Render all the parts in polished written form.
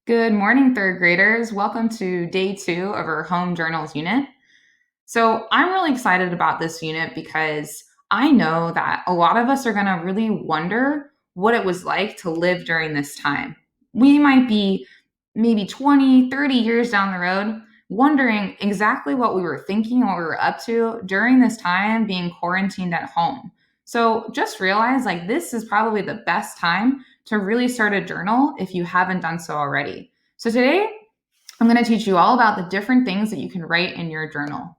Good morning, third graders. Welcome to day 2 of our home journals unit. So, I'm really excited about this unit because I know that a lot of us are going to really wonder what it was like to live during this time. We might be maybe 20, 30 years down the road wondering exactly what we were thinking, what we were up to during this time being quarantined at home. So, just realize this is probably the best time to really start a journal if you haven't done so already. So, today I'm going to teach you all about the different things that you can write in your journal.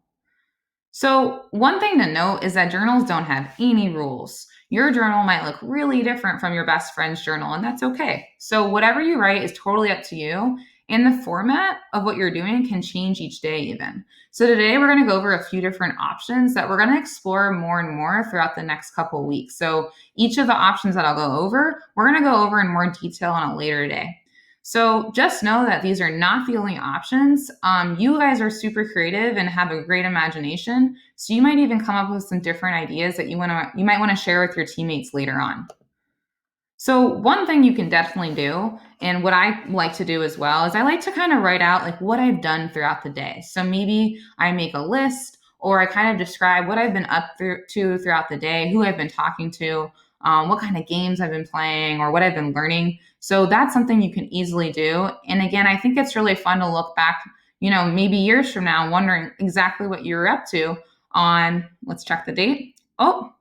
So, one thing to note is that journals don't have any rules. Your journal might look really different from your best friend's journal, and that's okay. So, whatever you write is totally up to you, and the format of what you're doing can change each day, even. So, today we're going to go over a few different options that we're going to explore more and more throughout the next couple weeks. So, each of the options that I'll go over, we're going to go over in more detail on a later day. So just know that these are not the only options. You guys are super creative and have a great imagination, so you might even come up with some different ideas that you might want to share with your teammates later on. So one thing you can definitely do, and what I like to do as well, is I like to kind of write out what I've done throughout the day. So maybe I make a list, or I kind of describe what I've been to throughout the day, who I've been talking to, what kind of games I've been playing, or what I've been learning. So that's something you can easily do. And again, I think it's really fun to look back, maybe years from now, wondering exactly what you were up to on, let's check the date. Oh,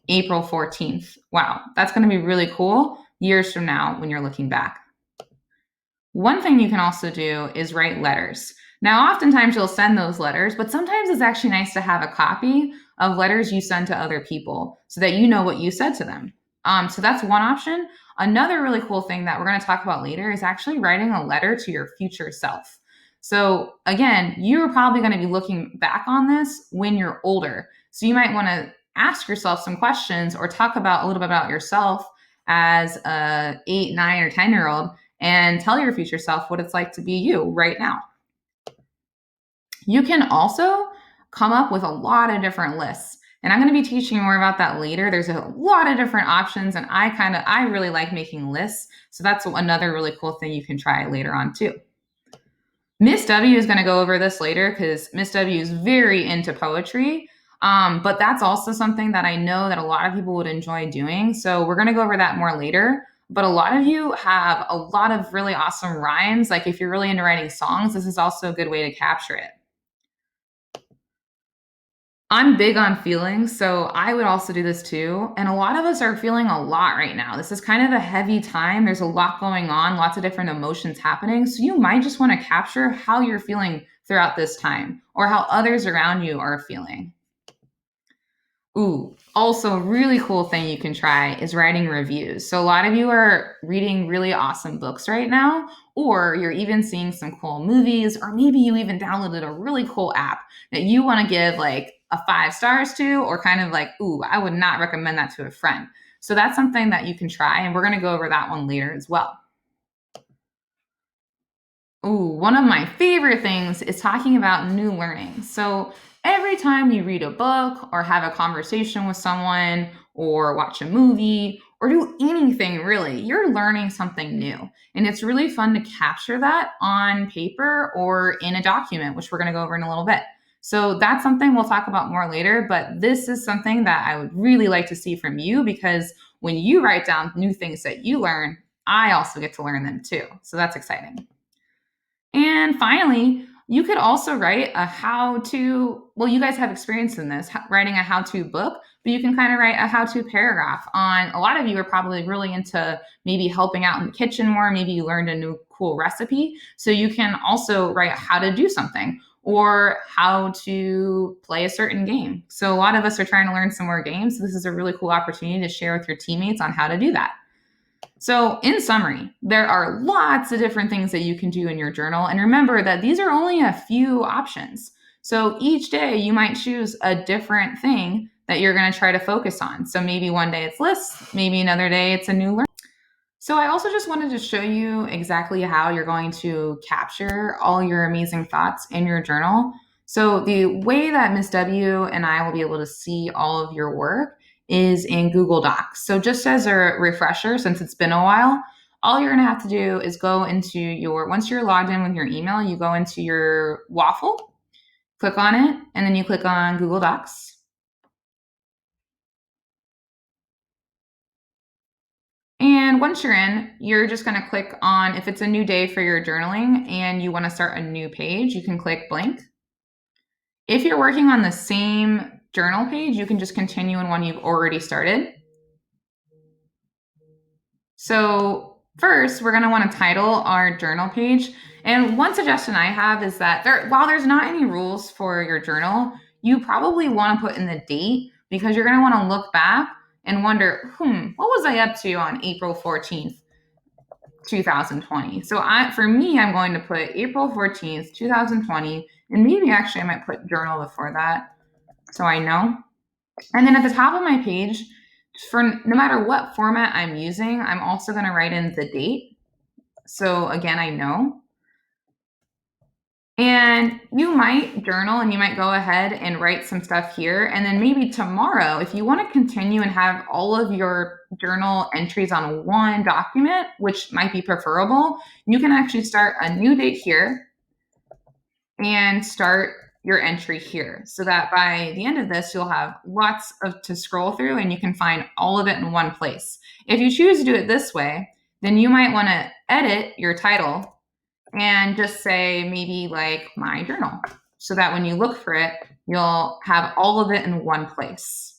April 14th. Wow, that's going to be really cool years from now when you're looking back. One thing you can also do is write letters. Now, oftentimes you'll send those letters, but sometimes it's actually nice to have a copy of letters you send to other people so that you know what you said to them. So that's one option. Another really cool thing that we're going to talk about later is actually writing a letter to your future self. So, again, you're probably going to be looking back on this when you're older. So, you might want to ask yourself some questions or talk about a little bit about yourself as a 8, 9, or 10-year-old and tell your future self what it's like to be you right now. You can also come up with a lot of different lists. And I'm going to be teaching you more about that later. There's a lot of different options, and I really like making lists. So that's another really cool thing you can try later on too. Miss W is going to go over this later because Miss W is very into poetry. But that's also something that I know that a lot of people would enjoy doing. So we're going to go over that more later. But a lot of you have a lot of really awesome rhymes. Like if you're really into writing songs, this is also a good way to capture it. I'm big on feelings, so I would also do this too. And a lot of us are feeling a lot right now. This is kind of a heavy time. There's a lot going on, lots of different emotions happening. So you might just want to capture how you're feeling throughout this time or how others around you are feeling. Ooh, also a really cool thing you can try is writing reviews. So a lot of you are reading really awesome books right now, or you're even seeing some cool movies, or maybe you even downloaded a really cool app that you want to give a 5 stars to, or kind of ooh, I would not recommend that to a friend. So that's something that you can try, and we're going to go over that one later as well. Ooh, one of my favorite things is talking about new learning. So every time you read a book or have a conversation with someone or watch a movie or do anything really, you're learning something new. And it's really fun to capture that on paper or in a document, which we're going to go over in a little bit. So that's something we'll talk about more later, but this is something that I would really like to see from you because when you write down new things that you learn, I also get to learn them too. So that's exciting. And finally, you could also write a how to, well, you guys have experience in this, writing a how to book, but you can kind of write a how to paragraph on. A lot of you are probably really into maybe helping out in the kitchen more. Maybe you learned a new cool recipe. So you can also write how to do something or how to play a certain game. So a lot of us are trying to learn some more games. So this is a really cool opportunity to share with your teammates on how to do that. So, in summary, there are lots of different things that you can do in your journal. And remember that these are only a few options. So, each day you might choose a different thing that you're going to try to focus on. So, maybe one day it's lists, maybe another day it's a new learning. So, I also just wanted to show you exactly how you're going to capture all your amazing thoughts in your journal. So, the way that Miss W and I will be able to see all of your work is in Google Docs. So just as a refresher, since it's been a while, all you're going to have to do is go into once you're logged in with your email, you go into your waffle, click on it, and then you click on Google Docs. And once you're in, you're just going to click on, if it's a new day for your journaling and you want to start a new page, you can click blank. If you're working on the same journal page, you can just continue in one you've already started. So first, we're going to want to title our journal page. And one suggestion I have is that while there's not any rules for your journal, you probably want to put in the date because you're going to want to look back and wonder, what was I up to on April 14th, 2020? So for me, I'm going to put April 14th, 2020, and maybe actually I might put journal before that so I know. And then at the top of my page, for no matter what format I'm using, I'm also going to write in the date. So again, I know. And you might journal and you might go ahead and write some stuff here. And then maybe tomorrow, if you want to continue and have all of your journal entries on one document, which might be preferable, you can actually start a new date here and start your entry here so that by the end of this, you'll have lots to scroll through and you can find all of it in one place. If you choose to do it this way, then you might want to edit your title and just say maybe like my journal so that when you look for it, you'll have all of it in one place.